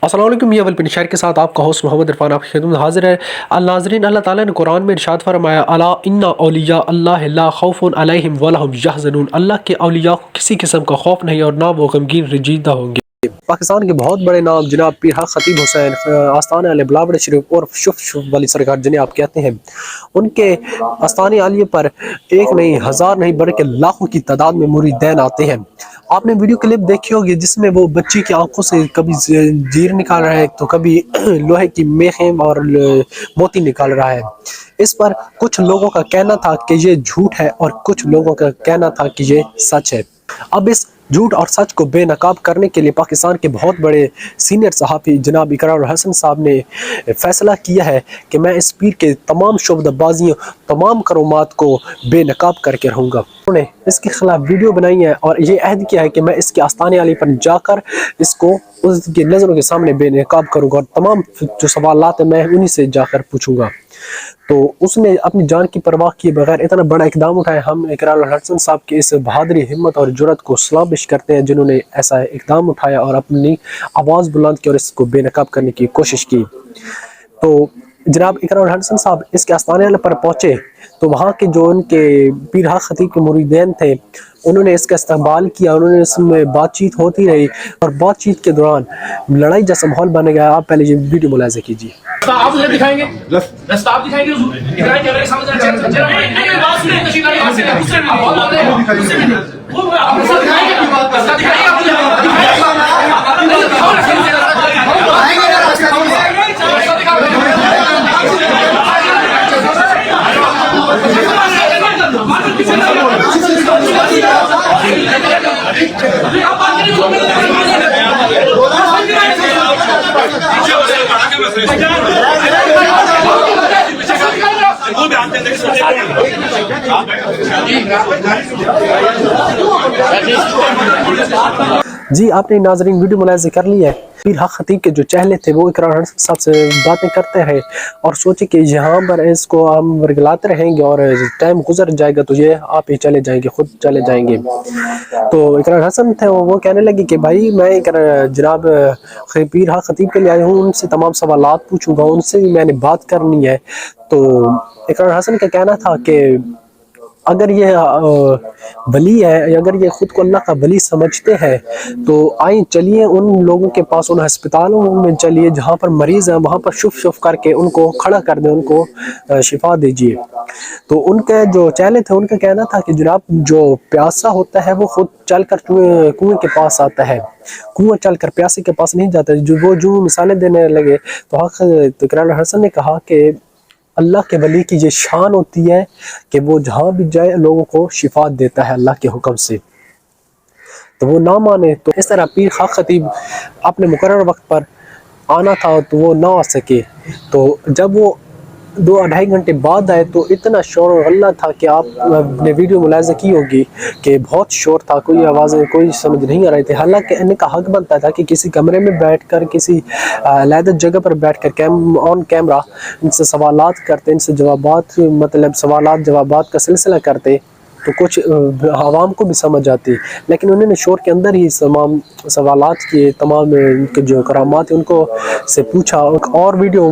السلام علیکم، یہ اول پن شہر کے ساتھ آپ کا ہوسٹ محمد عرفان آپ کی خدمت میں حاضر ہے۔ الناظرین، اللہ تعالیٰ نے قرآن میں ارشاد فرمایا، الا ان اولیاء اللہ لا خوف علیہم ولا هم یحزنون، اللہ کے اولیاء کو کسی قسم کا خوف نہیں اور نہ وہ غمگین رنجیدہ ہوں گے۔ پاکستان کے بہت بڑے نام جناب پیر حق خطیب حسین آستانہ علیہ بلاوڑ شریف اور شف شف والی سرکار جنہیں آپ کہتے ہیں، ان کے آستانے عالیہ پر ایک نہیں، ہزار نہیں بلکہ لاکھوں کی تعداد میں مریدین آتے ہیں۔ آپ نے ویڈیو کلپ دیکھی ہوگی جس میں وہ بچی کی آنکھوں سے کبھی زیر نکال رہا ہے تو کبھی لوہے کی میخیں اور موتی نکال رہا ہے۔ اس پر کچھ لوگوں کا کہنا تھا کہ یہ جھوٹ ہے اور کچھ لوگوں کا کہنا تھا کہ یہ سچ ہے۔ اب اس جھوٹ اور سچ کو بے نقاب کرنے کے لیے پاکستان کے بہت بڑے سینئر صحافی جناب اقرار الحسن صاحب نے فیصلہ کیا ہے کہ میں اس پیر کے تمام شعبہ بازیوں، تمام کرامات کو بے نقاب کر کے رہوں گا۔ انہوں نے اس کے خلاف ویڈیو بنائی ہے اور یہ عہد کیا ہے کہ میں اس کے آستانے علی پر جا کر اس کو اس کی نظروں کے سامنے بے نقاب کروں گا اور تمام جو سوالات ہیں میں انہی سے جا کر پوچھوں گا۔ تو اس نے اپنی جان کی پرواہ کیے بغیر اتنا بڑا اقدام اٹھایا۔ ہم اقرار الحسن صاحب کی اس بہادری، ہمت اور جرأت کو سلام پیش کرتے ہیں جنہوں نے ایسا اقدام اٹھایا اور اپنی آواز بلند کی اور اس کو بے نقاب کرنے کی کوشش کی۔ تو جناب اقرار الحسن صاحب اس کے آستانے پر پہنچے تو وہاں کے جو ان کے پیر حق خطیب کے مریدین تھے انہوں نے اس کا استقبال کیا، انہوں نے اس میں بات چیت ہوتی رہی اور بات چیت کے دوران لڑائی جیسا ماحول بن گیا۔ آپ پہلے یہ ویڈیو ملاحظہ کیجیے۔ آپ مجھے دکھائیں گے، رستہ آپ دکھائیں گے، اقرار کیمرے کے سامنے جی آپ نے ناظرین ویڈیو ملاحظہ کر لی ہے۔ پیر حق خطیب کے جو چہلے تھے وہ اقرار الحسن صاحب سے باتیں کرتے رہے اور سوچے کہ یہاں پر اس کو ہم ورگلاتے رہیں گے اور ٹائم گزر جائے گا تو یہ آپ ہی چلے جائیں گے، خود چلے جائیں گے۔ تو اقرار الحسن تھے وہ کہنے لگے کہ بھائی میں جناب پیر حق خطیب کے لیے آیا ہوں، ان سے تمام سوالات پوچھوں گا، ان سے بھی میں نے بات کرنی ہے۔ تو اقرار الحسن کا کہنا تھا کہ اگر یہ ولی ہے، اگر یہ خود کو اللہ کا ولی سمجھتے ہیں تو آئیں چلیے ان لوگوں کے پاس، ان ہسپتالوں میں چلیے جہاں پر مریض ہیں، وہاں پر شف شف کر کے ان کو کھڑا کر دیں، ان کو شفا دیجیے۔ تو ان کے جو چہلے تھے ان کا کہنا تھا کہ جناب جو پیاسا ہوتا ہے وہ خود چل کر کنویں کے پاس آتا ہے، کنواں چل کر پیاسے کے پاس نہیں جاتا۔ جو مثالیں دینے لگے تو اقرار الحسن نے کہا کہ اللہ کے ولی کی یہ شان ہوتی ہے کہ وہ جہاں بھی جائے لوگوں کو شفا دیتا ہے اللہ کے حکم سے۔ تو وہ نہ مانے تو اس طرح پیر حق خطیب اپنے مقرر وقت پر آنا تھا تو وہ نہ آ سکے۔ تو جب وہ 2-2.5 گھنٹے بعد آئے تو اتنا شور و غلہ تھا کہ آپ نے ویڈیو ملاحظہ کی ہوگی کہ بہت شور تھا، کوئی آوازیں کوئی سمجھ نہیں آ رہی تھی۔ حالانکہ ان کا حق بنتا تھا کہ کسی کمرے میں بیٹھ کر، کسی علیحدہ جگہ پر بیٹھ کر آن کیمرہ ان سے سوالات کرتے، ان سے جوابات، مطلب سوالات جوابات کا سلسلہ کرتے تو کچھ عوام کو بھی سمجھ آتی، لیکن انہوں نے شور کے اندر ہی تمام سوالات کیے، تمام ان کے جو کرامات ان کو سے پوچھا۔ اور ویڈیو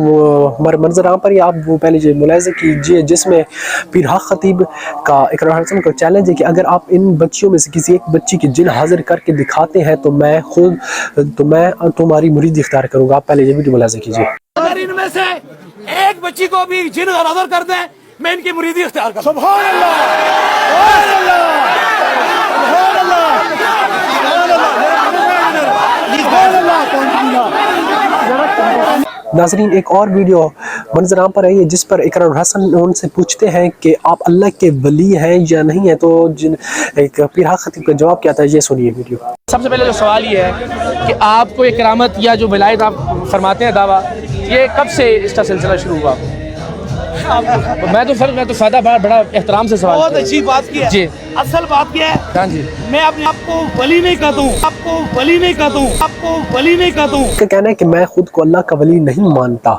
منظر پر ہی آپ وہ پہلے ملاحظہ کیجیے جس میں پیر حق خطیب کا اقرار الحسن کو چیلنج ہے کہ اگر آپ ان بچیوں میں سے کسی ایک بچی کی جن حاضر کر کے دکھاتے ہیں تو میں تمہاری مرید اختیار کروں گا۔ آپ پہلے یہ ویڈیو ملاحظہ کیجیے۔ اگر ان میں سے ایک بچی کو بھی جن حاضر کر دیں میں ان کی مریدی اختیار کروں۔ سبحان اللہ، سبحان اللہ، سبحان اللہ، سبحان اللہ۔ ناظرین ایک اور ویڈیو منظر عام پر آئی ہے جس پر اقرار الحسن ان سے پوچھتے ہیں کہ آپ اللہ کے ولی ہیں یا نہیں ہیں، تو پیر حق خطیب کا جواب کیا تھا، یہ سنیے ویڈیو۔ سب سے پہلے جو سوال یہ ہے کہ آپ کو یہ کرامت یا جو ولایت آپ فرماتے ہیں دعویٰ، یہ کب سے اس کا سلسلہ شروع ہوا؟ میں تو فادہ بڑا احترام سے سوال، بہت اچھی بات کی ہے جی असल बात क्या है, हाँ जी, मैं अपने आप को वली नहीं कहता हूँ, आपको वली नहीं कहता हूँ, आपको वली नहीं कहता हूँ। का कहना है कि मैं खुद को अल्लाह का वली नहीं मानता।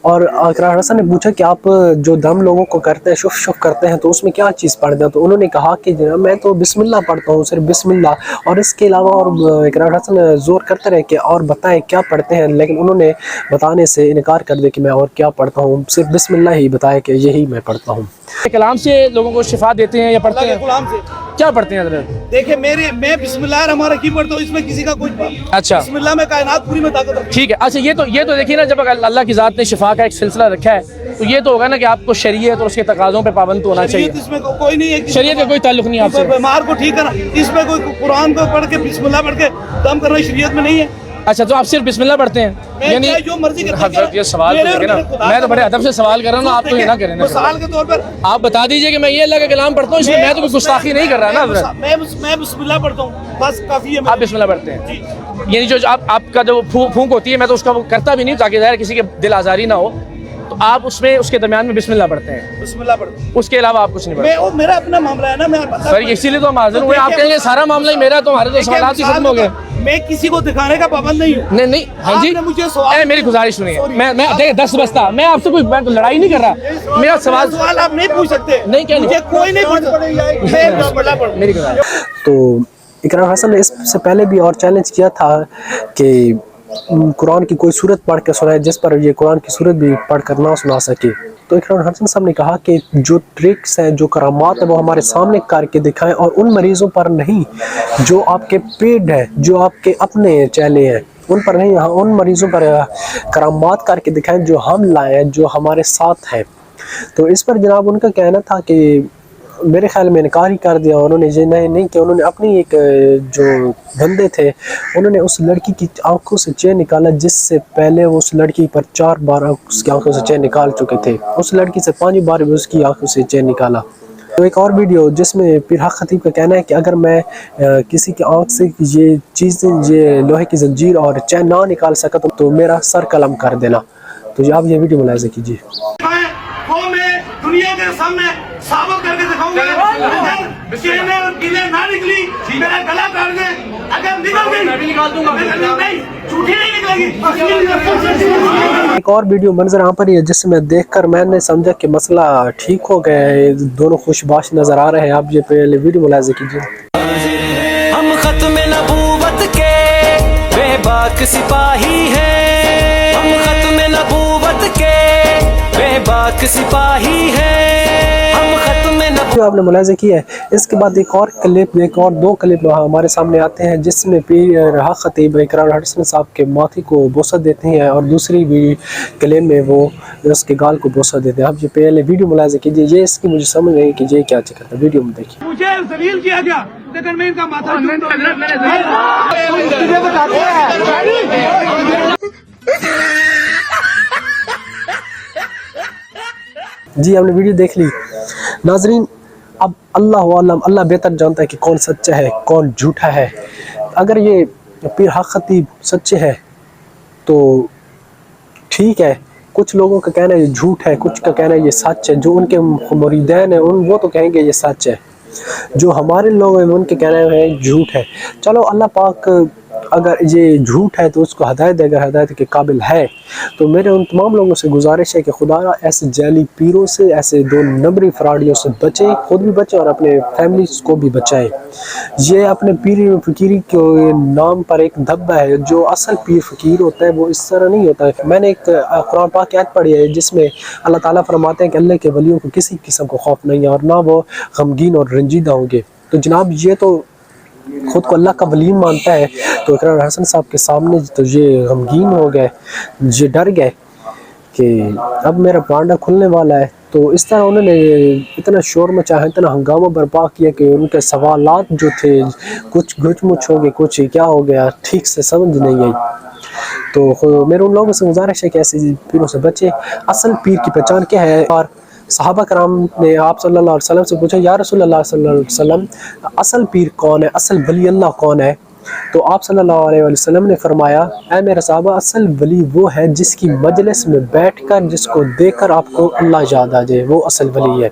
और इकरार हसन ने पूछा कि आप जो दम लोगों को करते हैं, शुफ शुफ करते हैं, तो उसमें क्या चीज़ पढ़ते हैं? तो उन्होंने कहा कि जनाब मैं तो बिस्मिल्लाह पढ़ता हूँ, सिर्फ बिस्मिल्लाह। और इसके अलावा और इकरार हसन जोर करते रहे कि और बताएं क्या पढ़ते हैं, लेकिन उन्होंने बताने से इनकार कर दिया कि मैं और क्या पढ़ता हूँ, सिर्फ बिस्मिल्लाह ही बताया कि यही मैं पढ़ता हूँ। कलाम से लोगों को शिफा देते हैं या पढ़ते अल्लाह के हैं? गुलाम से क्या पढ़ते हैं हज़रत? देखिए, मैं बिस्मिल्लाह रहमान रहीम पढ़ता हूँ, इसमें किसी का कुछ अच्छा, बिस्मिल्लाह में कायनात पूरी में ताकत रखती ठीक है। अच्छा, ये तो देखिए ना, जब अल्लाह की ज़ात ने शिफा का एक सिलसिला रखा है, तो ये तो होगा ना कि आपको शरीयत और उसके तकाज़ों पे पाबंद होना है। चाहिए। इसमें कोई नहीं है, शरीयत का कोई ताल्लुक नहीं आपसे। बीमार को ठीक करना, इसमें कोई कुरान को पढ़ के बिस्मिल्लाह पढ़ के दम करना शरीयत में नहीं है। अच्छा, तो आप सिर्फ बिस्मिल्लाह पढ़ते हैं? मैं यानी चाहे जो मर्जी करता हज़रत ये सवाल तो देखें ना, मैं तो बड़े अदब से सवाल कर रहा हूँ ना, आप तो ये ना करें ना। मिसाल के तौर पर आप बता दीजिए कि मैं ये अल्लाह का कलाम पढ़ता हूँ, इसलिए मैं तो कोई गुस्ताखी नहीं कर रहा ना हज़रत। मैं बिस्मिल्लाह पढ़ता हूँ, बस काफी है। आप बिस्मिल्लाह पढ़ते हैं? जी। यानी जो आपका जो फूंक होती है, मैं तो उसका वो करता भी नहीं ताकि ज़ाहिर किसी के दिल आज़ारी ना हो, तो आप उसमें उसके दरमियान में बिस्मिल्लाह पढ़ते हैं? बिस्मिल्लाह पढ़ता हूँ। उसके अलावा आप कुछ नहीं पढ़ते? वो मेरा अपना मामला है ना, मैं सर इसीलिए तो हम हाजिर हुए। आप कहेंगे सारा मामला ही मेरा, तो हमारे तो सवाल ही खत्म हो गए। मैं किसी को दिखाने का पाबंद नहीं हूँ। नहीं, हाँ जी, आपने मुझे सवाल, मेरी गुजारिश सुनिए, मैं देखिए 10 बजता, मैं आपसे कोई लड़ाई नहीं कर रहा, मेरा सवाल आप नहीं पूछ सकते। नहीं, क्या नहीं, मुझे कोई नहीं पूछ सकता। मेरी गुजारिश। तो इकरार हसन ने इससे पहले भी और चैलेंज किया था कि कुरान की कोई सूरत पढ़ के सुनाए जिस पर ये कुरान की सूरत भी पढ़ कर ना सुना सके। तो इकरार हसन साहब ने कहा कि जो ट्रिक्स हैं, जो करामात है, वो हमारे सामने करके दिखाएं, और उन मरीज़ों पर नहीं जो आपके पेड है, जो आपके अपने चेले हैं, उन पर नहीं, हाँ उन मरीज़ों पर करामात करके दिखाएं जो हम लाए हैं, जो हमारे साथ है। तो इस पर जनाब उनका कहना था कि मेरे ख्याल में इनकार ही कर दिया उन्होंने, ये नहीं कि उन्होंने अपनी एक जो बंदे थे, उन्होंने उस लड़की की आंखों से चैन निकाला जिससे पहले वो उस लड़की पर 4 बार उसकी आंखों से चैन निकाल चुके थे, उस लड़की से 5 बार भी उसकी आंखों से चैन निकाला। तो एक और वीडियो जिसमें पीर हक खतीब का कहना है कि अगर मैं किसी की आंख से ये चीज़ें, ये लोहे की जंजीर और चैन ना निकाल सका तो मेरा सर कलम कर देना। तो आप ये वीडियो मुलाहिज़ा कीजिए। वो मैं दुनिया के सामने साबित करके दिखाऊंगा, अगर चेनें और कीलें ना निकली, मेरा गला काट दे, अगर निकल गई मैं भी निकाल दूंगा, नहीं झूठी नहीं निकलेगी। एक और वीडियो मंजर यहाँ पर ही है जिसमें देखकर मैंने समझा कि मसला ठीक हो गया है, दोनों खुशबाश नजर आ रहे हैं। आप ये पहले वीडियो मुलाहिज़ा कीजिए। हम खत्म नबूवत के बेबाक सिपाही हैं, हम खत्म नबूवत के बेबाक सिपाही हैं, हम खत्म जो आपने मुलाहिज़ा किया है। इसके बाद एक और क्लिप, एक और 2 क्लिप हमारे सामने आते हैं जिसमें पीर हक खतीब इकरार हसन साहब के माथे को बोसा देते हैं और दूसरी भी क्लिप में वो उसके गाल को बोसा देते हैं। आप ये पहले वीडियो मुलाहिज़ा कीजिए, ये इसकी मुझे समझ नहीं कि ये क्या चक्कर था। वीडियो में देखिए। मुझे जलील किया गया, लेकिन मैं इनका माथा जी आपने वीडियो देख ली। नाजरीन, अब अल्लाह बेहतर जानता है कि कौन सच्चा है कौन झूठा है। अगर ये पीर हक खतीब सच्चे है तो ठीक है, कुछ लोगों का कहना है ये झूठ है, कुछ का कहना है ये सच है। जो उनके मुरीदैन है वो तो कहेंगे ये सच है, जो हमारे लोग हैं उनके कहना है झूठ है। चलो अल्लाह पाक अगर ये झूठ है तो उसको हदायत, अगर हदायत के काबिल है तो मेरे उन तमाम लोगों से गुजारिश है कि खुदा ऐसे जाली पीरों से, ऐसे 2 नंबरी फ्राडियों से बचें, खुद भी बचें और अपने फैमिलीज को भी बचाएं। ये अपने पीर फ़कीरी के नाम पर एक धब्बा है, जो असल पीर फ़कीर होता है वो इस तरह नहीं होता है। मैंने एक कुरान पाक की आयत पढ़ी है जिसमें अल्लाह ताला फरमाते हैं कि अल्लाह के वलियों को किसी किस्म को खौफ नहीं है और ना वो गमगीन और रंजीदा होंगे। तो जनाब ये तो खुद को अल्लाह का वली मानता है, तो इकरार हसन साहब के सामने तो ये गमगीन हो गए, ये डर गए कि अब मेरा पांडा खुलने वाला है। तो इस तरह उन्होंने इतना शोर मचाया, इतना हंगामा बर्पा किया कि उनके सवालात जो थे कुछ गुचमुच हो गए, कुछ क्या हो गया ठीक से समझ नहीं आई। तो मेरे उन लोगों से गुजारिश है कि ऐसे पीरों से बचे। असल पीर की पहचान क्या है? और सहाबा कराम ने आप सल्लल्लाहु अलैहि वसल्लम से पूछा, या रसूलल्लाह सल्लल्लाहु अलैहि वसल्लम असल पीर कौन है, असल वली अल्लाह कौन है? तो आप सल्लल्लाहु अलैहि वसल्लम ने फरमाया, ऐ मेरे सहाबा, असल वली वो है जिसकी मजलिस में बैठकर, जिसको देखकर आपको अल्लाह याद आ जाए, वो असल वली है।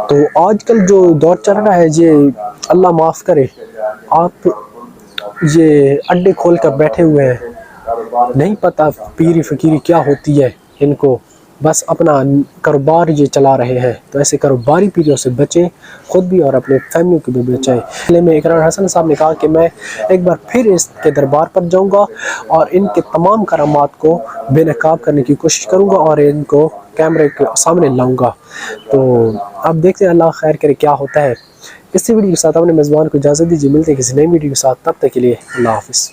تو آج کل جو دور چل رہا ہے یہ اللہ معاف کرے، آپ یہ اڈے کھول کر بیٹھے ہوئے ہیں، نہیں پتہ پیری فقیری کیا ہوتی ہے ان کو، بس اپنا کاروبار یہ چلا رہے ہیں. تو ایسے کاروباری پیریوں سے بچیں، خود بھی اور اپنے فیملیوں کو بھی بچائیں. پہلے میں اقرار حسن صاحب نے کہا کہ میں ایک بار پھر اس کے دربار پر جاؤں گا اور ان کے تمام کرامات کو بے نقاب کرنے کی کوشش کروں گا اور ان کو کیمرے کے سامنے لاؤں گا. تو اب دیکھتے ہیں اللہ خیر کرے کیا ہوتا ہے. اسی ویڈیو کے ساتھ اپنے میزبان کو اجازت دیجیے، ملتے ہیں کسی نئی ویڈیو کے ساتھ، تب تک کے لیے اللہ حافظ.